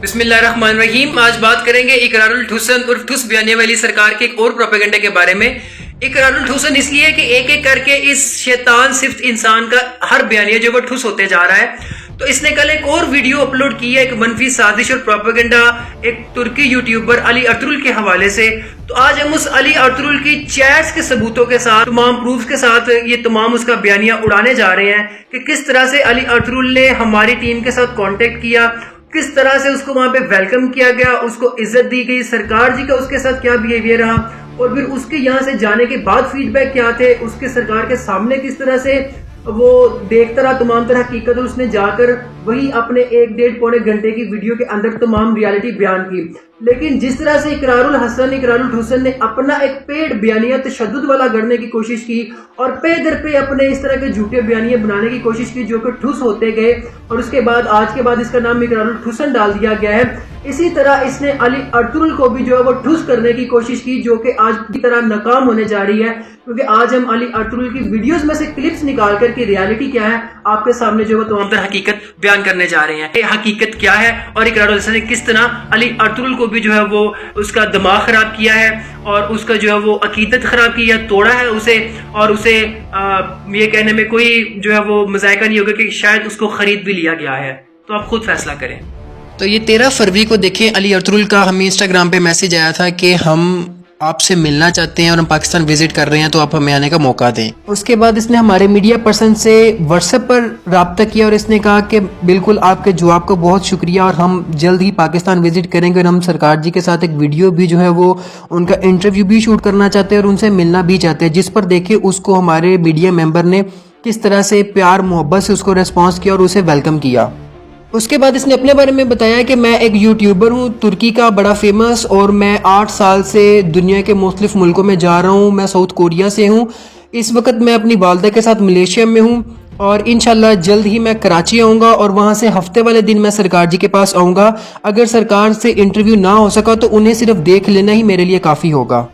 بسم اللہ الرحمن الرحیم. آج بات کریں گے اقرار الحسن اور ٹھوس بیانیہ والی سرکار کے ایک اور پروپیگنڈے کے بارے میں. اقرار الحسن اس لیے کہ ایک ایک کر کے اس شیطان صفت انسان کا ہر بیانیہ جو وہ ٹھوس ہوتے جا رہا ہے. تو اس نے کل ایک اور ویڈیو اپلوڈ کی ہے, ایک منفی سازش اور پروپیگنڈا ایک ترکی یوٹیوبر علی ارطغرل کے حوالے سے. تو آج ہم اس علی ارطغرل کی چیٹس کے ثبوتوں کے ساتھ, تمام پروفز کے ساتھ یہ تمام اس کا بیانیہ اڑانے جا رہے ہیں کہ کس طرح سے علی ارطغرل نے ہماری ٹیم کے ساتھ کانٹیکٹ کیا, کس طرح سے اس کو وہاں پہ ویلکم کیا گیا, اس کو عزت دی گئی, سرکار جی کا اس کے ساتھ کیا بیہیویئر رہا, اور پھر اس کے یہاں سے جانے کے بعد فیڈ بیک کیا تھے, اس کے سرکار کے سامنے کس طرح سے وہ دیکھتا رہا تمام طرح حقیقت, اور اس نے جا کر وہی اپنے 1-1.5 گھنٹے کی ویڈیو کے اندر تمام ریالٹی بیان کی. لیکن جس طرح سے اقرار الحسن نے اپنا ایک پیڈ بیانیہ تشدد والا گڑنے کی کوشش کی اور پے در پے اپنے اس طرح کے جھوٹے بیانیے بنانے کی کوشش کی جو کہ ٹھوس ہوتے گئے, اور اس کے بعد آج کے بعد اس کا نام اقرار الحسن ڈال دیا گیا ہے. اسی طرح اس نے علی ارطغرل کو بھی جو ہے وہ ٹھوس کرنے کی کوشش کی جو کہ آج کی طرح ناکام ہونے جا رہی ہے, کیونکہ آج ہم علی ارطغرل کی ویڈیوز میں سے کلپس نکال کر کی ریالٹی کیا ہے آپ کے سامنے جو ہے تمام طرح حقیقت بیان کرنے جا رہے ہیں. یہ حقیقت کیا ہے اور اقرار الحسن نے کس طرح علی ارطغرل کو بھی جو ہے وہ اس کا دماغ خراب کیا ہے اور اس کا جو ہے وہ عقیدت خراب کی ہے, توڑا ہے اسے, اور اسے یہ کہنے میں کوئی جو ہے وہ مذائقہ نہیں ہوگا کہ شاید اس کو خرید بھی لیا گیا ہے. تو آپ خود فیصلہ کریں. تو یہ 13 فروری کو دیکھیں, علی ارطغرل کا ہمیں انسٹاگرام پہ میسیج آیا تھا کہ ہم آپ سے ملنا چاہتے ہیں اور ہم پاکستان وزٹ کر رہے ہیں, تو آپ ہمیں آنے کا موقع دیں. اس کے بعد اس نے ہمارے میڈیا پرسن سے واٹس ایپ پر رابطہ کیا اور اس نے کہا کہ بالکل آپ کے جواب کو بہت شکریہ, اور ہم جلد ہی پاکستان وزٹ کریں گے, اور ہم سرکار جی کے ساتھ ایک ویڈیو بھی جو ہے وہ ان کا انٹرویو بھی شوٹ کرنا چاہتے ہیں اور ان سے ملنا بھی چاہتے ہیں, جس پر دیکھیں اس کو ہمارے میڈیا ممبر نے کس طرح سے پیار محبت سے اس کو ریسپانس کیا اور اسے ویلکم کیا. اس کے بعد اس نے اپنے بارے میں بتایا کہ میں ایک یوٹیوبر ہوں, ترکی کا بڑا فیمس, اور میں 8 سال سے دنیا کے مختلف ملکوں میں جا رہا ہوں. میں ساؤتھ کوریا سے ہوں, اس وقت میں اپنی والدہ کے ساتھ ملیشیا میں ہوں, اور انشاءاللہ جلد ہی میں کراچی آؤں گا, اور وہاں سے ہفتے والے دن میں سرکار جی کے پاس آؤں گا. اگر سرکار سے انٹرویو نہ ہو سکا تو انہیں صرف دیکھ لینا ہی میرے لیے کافی ہوگا.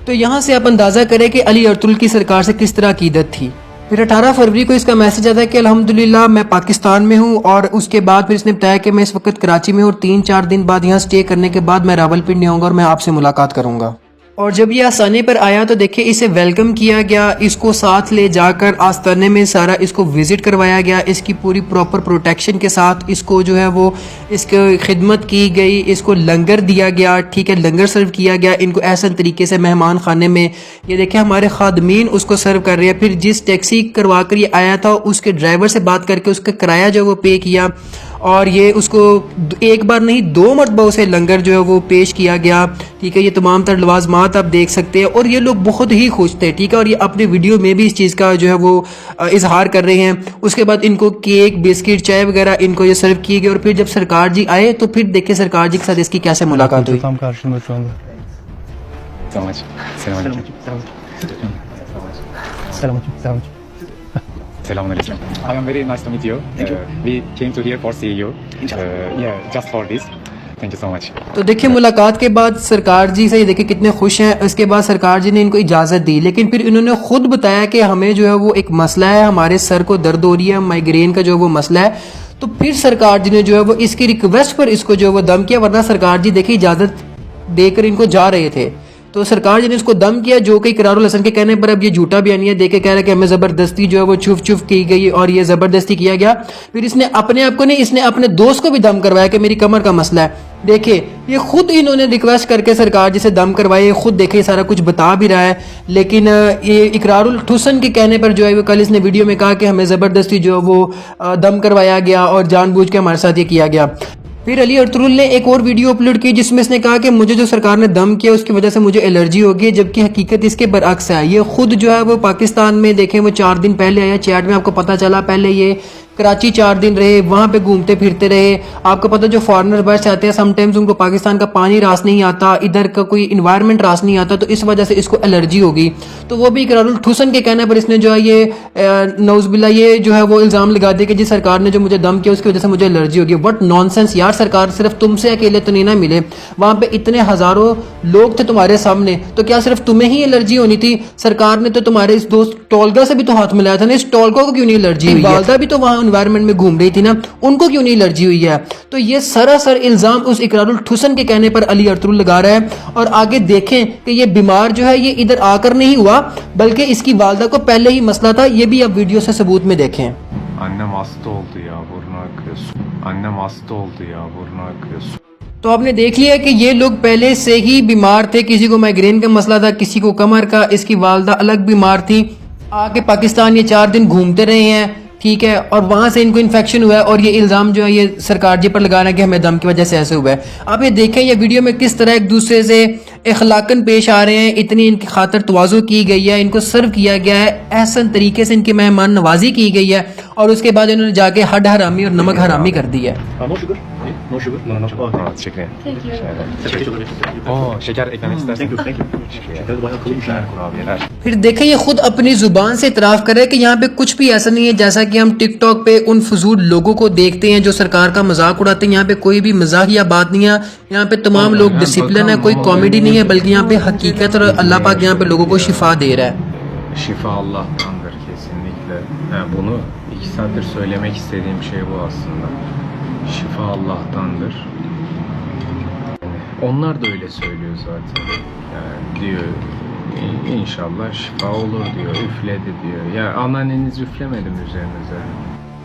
تو یہاں سے آپ اندازہ کریں کہ علی ارطغرل کی سرکار سے کس طرح عقیدت تھی. پھر 18 فروری کو اس کا میسیج آتا ہے کہ الحمدللہ میں پاکستان میں ہوں, اور اس کے بعد پھر اس نے بتایا کہ میں اس وقت کراچی میں ہوں, اور 3-4 دن بعد یہاں سٹے کرنے کے بعد میں راولپنڈی آؤں گا اور میں آپ سے ملاقات کروں گا. اور جب یہ آستانے پر آیا تو دیکھیں اسے ویلکم کیا گیا, اس کو ساتھ لے جا کر آستانے میں سارا اس کو وزٹ کروایا گیا, اس کی پوری پراپر پروٹیکشن کے ساتھ اس کو جو ہے وہ اس کی خدمت کی گئی, اس کو لنگر دیا گیا, ٹھیک ہے, لنگر سرو کیا گیا ان کو احسن طریقے سے مہمان خانے میں. یہ دیکھیں ہمارے خادمین اس کو سرو کر رہے ہیں. پھر جس ٹیکسی کروا کر یہ آیا تھا اس کے ڈرائیور سے بات کر کے اس کا کرایہ جو وہ پے کیا, اور یہ اس کو ایک بار نہیں 2 مرتبہ اسے لنگر جو ہے وہ پیش کیا گیا, ٹھیک ہے. یہ تمام تر لوازمات آپ دیکھ سکتے ہیں, اور یہ لوگ بہت ہی خوش تھے, ٹھیک ہے, اور یہ اپنے ویڈیو میں بھی اس چیز کا جو ہے وہ اظہار کر رہے ہیں. اس کے بعد ان کو کیک, بسکٹ, چائے وغیرہ ان کو یہ سرو کیے گئے, اور پھر جب سرکار جی آئے تو پھر دیکھیں سرکار جی کے ساتھ اس کی کیسے ملاقات ہوئی. Selamun alaikum. I am very nice to meet you. We came to here for see you. Yeah, just for this. Thank you so much. تو دیکھیں ملاقات کے بعد سرکار جی سے یہ دیکھیں کتنے خوش ہیں. اس کے بعد سرکار جی نے ان کو اجازت دی, لیکن پھر انہوں نے خود بتایا کہ ہمیں جو ہے وہ ایک مسئلہ ہے, ہمارے سر کو درد ہو رہی ہے, مائیگرین کا جو وہ مسئلہ ہے. تو پھر سرکار جی نے جو ہے وہ اس کی ریکویسٹ پر اس کو جو وہ دم کیا, ورنہ سرکار جی دیکھیں اجازت دے کر ان کو جا رہے تھے. تو سرکار جی نے اس کو دم کیا, جو کہ اقرار الحسن کے کہنے پر اب یہ جھوٹا بیانیہ دے کے کہہ رہا ہے کہ ہمیں زبردستی جو ہے وہ چھپ کی گئی اور یہ زبردستی کیا گیا. پھر اس نے اپنے آپ کو نہیں, اس نے اپنے دوست کو بھی دم کروایا کہ میری کمر کا مسئلہ ہے. دیکھیں یہ خود انہوں نے ریکویسٹ کر کے سرکار جی سے دم کروائے, خود دیکھیں سارا کچھ بتا بھی رہا ہے. لیکن یہ اقرار الحسن کے کہنے پر جو ہے وہ کل اس نے ویڈیو میں کہا کہ ہمیں زبردستی جو ہے وہ دم کروایا گیا اور جان بوجھ کے ہمارے ساتھ یہ کیا گیا. پھر علی ارطغرل نے ایک اور ویڈیو اپلوڈ کی جس میں اس نے کہا کہ مجھے جو سرکار نے دم کیا اس کی وجہ سے مجھے الرجی ہوگی, جبکہ حقیقت اس کے برعکس ہے. یہ خود جو ہے وہ پاکستان میں دیکھیں وہ 4 دن پہلے آیا, چیٹ میں آپ کو پتہ چلا, پہلے یہ کراچی 4 دن رہے, وہاں پہ گھومتے پھرتے رہے. آپ کو پتہ جو فارنر باہر سے آتے ہیں سم ٹائمز ان کو پاکستان کا پانی راس نہیں آتا, ادھر کا کوئی انوائرمنٹ راس نہیں آتا, تو اس وجہ سے اس کو الرجی ہوگی. تو وہ بھی اقرار الحسن کے کہنے پر اس نے جو ہے یہ نعوذ باللہ یہ جو ہے وہ الزام لگا دیا کہ جی سرکار نے جو مجھے دم کیا اس کی وجہ سے مجھے الرجی ہوگی. وٹ نان سینس یار, سرکار صرف تم سے اکیلے تو نہیں نہ ملے, وہاں پہ اتنے ہزاروں لوگ تھے تمہارے سامنے, تو کیا صرف تمہیں ہی الرجی ہونی تھی؟ سرکار نے تو تمہارے اس دوست ٹولگا سے بھی تو ہاتھ ملایا تھا نا, اس ٹولگا کو کیوں نہیں الرجی ہوئی؟ والدہ بھی تو وہاں انوائرمنٹ میں گھوم رہی تھی نا, ان کو کیوں نہیں الرجی ہوئی ہے. تو یہ سراسر الزام اس اقرار الحسن کے کہنے پر علی ارطغرل لگا رہا ہے. اور آگے دیکھیں کہ یہ بیمار جو ہے یہ ادھر آ کر نہیں ہوا, بلکہ اس کی والدہ کو پہلے ہی مسئلہ تھا. یہ بھی آپ ویڈیو سے ثبوت میں دیکھیں. Annem hasta oldu ya, burnu akıyor. Annem hasta oldu ya, burnu akıyor. تو آپ نے دیکھ لیا کہ یہ لوگ پہلے سے ہی بیمار تھے, کسی کو مائگرین کا مسئلہ تھا, کسی کو کمر کا, اس کی والدہ الگ بیمار تھی. آ کے پاکستان یہ 4 دن گھومتے رہے ہیں, ٹھیک ہے, اور وہاں سے ان کو انفیکشن ہوا ہے, اور یہ الزام جو ہے یہ سرکار جی پر لگا رہا ہے کہ ہمیں دم کی وجہ سے ایسے ہوا ہے. آپ یہ دیکھیں یہ ویڈیو میں کس طرح ایک دوسرے سے اخلاقاً پیش آ رہے ہیں, اتنی ان کی خاطر تواضع کی گئی ہے, ان کو سرو کیا گیا ہے, احسن طریقے سے ان کی مہمان نوازی کی گئی ہے, اور اس کے بعد انہوں نے جا کے ہڈ حرامی اور نمک حرامی کر دی ہے. No sugar? No, no sugar. Oh, teşekkür ederim. Oo, şeker eklemek istersen. Thank you. Teşekkürler, kurabiyeler. پھر دیکھیں یہ خود اپنی زبان سے اعتراف کر رہے کہ یہاں پہ کچھ بھی ایسا نہیں ہے جیسا کہ ہم ٹک ٹاک پہ ان فضول لوگوں کو دیکھتے ہیں جو سرکار کا مذاق اڑاتے ہیں. یہاں پہ کوئی بھی مزاحیہ بات نہیں ہے, یہاں پہ تمام لوگ ڈسپلن ہے, کوئی کامیڈی نہیں ہے, بلکہ یہاں پہ حقیقت اور اللہ پاک یہاں پہ لوگوں کو شفا دے رہا ہے. Şifa Allah'tandır kesinlikle. Bunu 2 saattir söylemek istediğim şey bu aslında. Şifa Allah'tandır. Yani onlar da öyle söylüyor zaten. Yani diyor inşallah şifa olur diyor. Üfledi diyor. Ya anneanneniz üflemedi mi üzerinize?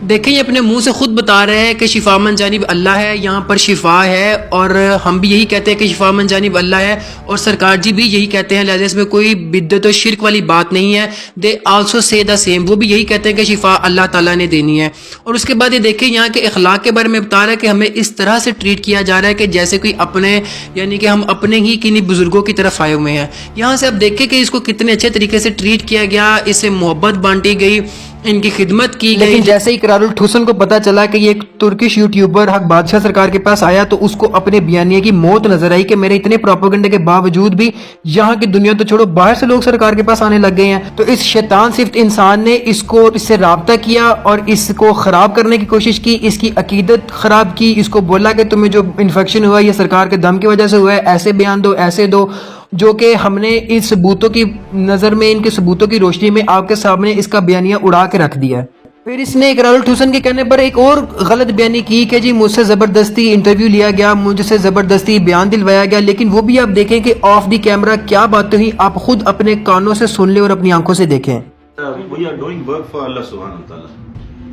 دیکھیں یہ اپنے منہ سے خود بتا رہے ہیں کہ شفا من جانب اللہ ہے, یہاں پر شفا ہے, اور ہم بھی یہی کہتے ہیں کہ شفا من جانب اللہ ہے, اور سرکار جی بھی یہی کہتے ہیں, لہذا اس میں کوئی بدعت و شرک والی بات نہیں ہے. They also say the same, وہ بھی یہی کہتے ہیں کہ شفا اللہ تعالیٰ نے دینی ہے. اور اس کے بعد یہ دیکھیں یہاں کے اخلاق کے بارے میں بتا رہا ہے کہ ہمیں اس طرح سے ٹریٹ کیا جا رہا ہے کہ جیسے کوئی اپنے, یعنی کہ ہم اپنے ہی کنہیں بزرگوں کی طرف آئے ہوئے ہیں. یہاں سے آپ دیکھیں کہ اس کو کتنے اچھے طریقے سے ٹریٹ کیا گیا, اس سے محبت بانٹی گئی, ان کی خدمت کی گئی. لیکن جیسے ہی اقرار الحسن کو پتا چلا کہ یہ ایک ترکش یوٹیوبر حق بادشاہ سرکار کے پاس آیا, تو اس کو اپنے بیانیے کی موت نظر آئی کہ میرے اتنے پروپیگنڈے کے باوجود بھی یہاں کی دنیا تو چھوڑو, باہر سے لوگ سرکار کے پاس آنے لگ گئے ہیں. تو اس شیطان صفت انسان نے اس سے رابطہ کیا اور اس کو خراب کرنے کی کوشش کی, اس کی عقیدت خراب کی, اس کو بولا کہ تمہیں جو انفیکشن ہوا یہ سرکار کے دم کی وجہ سے ہوا ہے, ایسے بیان دو, ایسے دو, جو کہ ہم نے اس ثبوتوں کی نظر میں, ان کے ثبوتوں کی روشنی میں آپ کے سامنے اس کا بیانیہ اڑا کے رکھ دیا ہے. پھر اس نے اقرار الحسن کے کہنے پر ایک اور غلط بیانی کی کہ جی مجھ سے زبردستی انٹرویو لیا گیا, مجھ سے زبردستی بیان دلوایا گیا. لیکن وہ بھی آپ دیکھیں کہ آف دی کیمرہ کیا باتیں ہوئی, آپ خود اپنے کانوں سے سن لیں اور اپنی آنکھوں سے دیکھیں. We are doing work for Allah subhanahu wa ta'ala.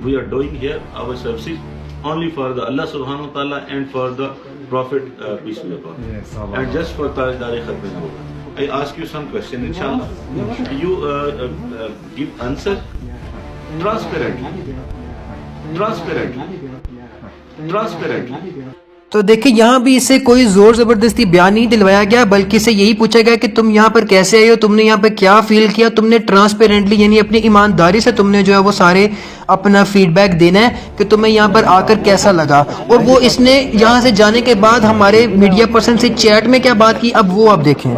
We are doing here our services only for the Allah subhanahu wa ta'ala and for the Prophet peace be upon him. Yes, Allah. And just for Tajdar Khatmi Nabuwwat. I ask you some question inshallah. You give answer transparently. تو دیکھیں یہاں بھی اسے کوئی زور زبردستی بیان نہیں دلوایا گیا, بلکہ اسے یہی پوچھا گیا کہ تم یہاں پر کیسے آئے ہو, تم نے یہاں پہ کیا فیل کیا, تم نے ٹرانسپیرنٹلی یعنی اپنی ایمانداری سے تم نے جو ہے وہ سارے اپنا فیڈ بیک دینا ہے کہ تمہیں یہاں پر آ کر کیسا لگا. اور وہ اس نے یہاں سے جانے کے بعد ہمارے میڈیا پرسن سے چیٹ میں کیا بات کی, اب وہ آپ دیکھیں.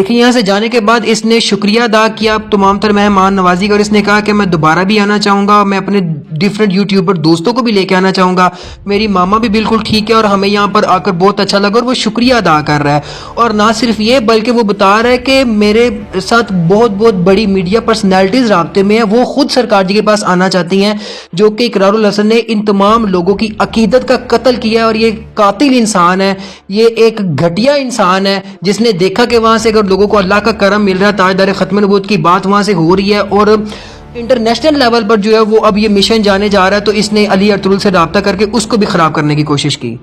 یہاں سے جانے کے بعد اس نے شکریہ ادا کیا تمام تر مہمان نوازی کا, اور اس نے کہا کہ میں دوبارہ بھی آنا چاہوں گا, میں اپنے ڈیفرنٹ یوٹیوبر دوستوں کو بھی لے کے آنا چاہوں گا, میری ماما بھی بالکل ٹھیک ہے اور ہمیں یہاں پر آ کر بہت اچھا لگا, اور وہ شکریہ ادا کر رہا ہے. اور نہ صرف یہ بلکہ وہ بتا رہا ہے کہ میرے ساتھ بہت بہت بڑی میڈیا پرسنالٹیز رابطے میں ہیں, وہ خود سرکار جی کے پاس آنا چاہتی ہیں, جو کہ اقرار الحسن نے ان تمام لوگوں کی عقیدت کا قتل کیا ہے. اور یہ قاتل انسان ہے, یہ ایک گھٹیا انسان ہے جس نے دیکھا کہ وہاں سے اگر لوگوں کو اللہ کا کرم مل رہا ہے, تاجدار ختم نبوت کی بات وہاں سے ہو رہی ہے, اور انٹرنیشنل لیول پر جو ہے وہ اب یہ مشن جانے جا رہا ہے, تو اس نے علی ارطغرل سے رابطہ کر کے اس کو بھی خراب کرنے کی کوشش کی.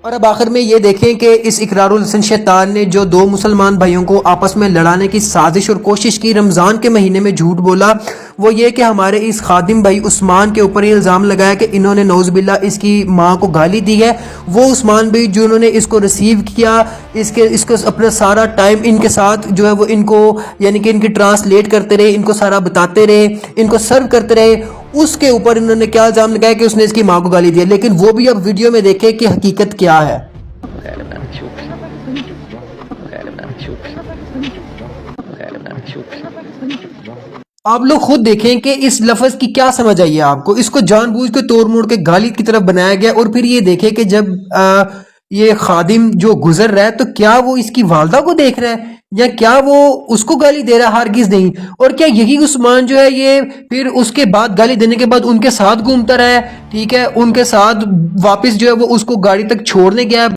اور اب آخر میں یہ دیکھیں کہ اس اقرار الحسن شیطان نے جو 2 مسلمان بھائیوں کو آپس میں لڑانے کی سازش اور کوشش کی, رمضان کے مہینے میں جھوٹ بولا, وہ یہ کہ ہمارے اس خادم بھائی عثمان کے اوپر یہ الزام لگایا کہ انہوں نے نعوذ باللہ اس کی ماں کو گالی دی ہے. وہ عثمان بھائی جنہوں نے اس کو ریسیو کیا, اس کو اپنا سارا ٹائم ان کے ساتھ جو ہے وہ ان کو یعنی کہ ان کی ٹرانسلیٹ کرتے رہے, ان کو سارا بتاتے رہے, ان کو سرو کرتے رہے, اس کے اوپر انہوں نے کیا الزام لگایا کہ اس نے اس کی ماں کو گالی دیا. لیکن وہ بھی اب ویڈیو میں دیکھیں کہ حقیقت کیا ہے. آپ لوگ خود دیکھیں کہ اس لفظ کی کیا سمجھ آئی ہے آپ کو. اس کو جان بوجھ کے توڑ موڑ کے گالی کی طرف بنایا گیا. اور پھر یہ دیکھیں کہ جب یہ خادم جو گزر رہا ہے تو کیا وہ اس کی والدہ کو دیکھ رہا ہے, یا کیا وہ اس کو گالی دے رہا؟ ہرگز نہیں. اور کیا یہی عثمان جو ہے یہ پھر اس کے بعد گالی دینے کے بعد ان کے ساتھ گھومتا رہا ہے؟ ٹھیک ہے، ان کے ساتھ واپس جو ہے وہ اس کو گاڑی تک چھوڑنے گیا.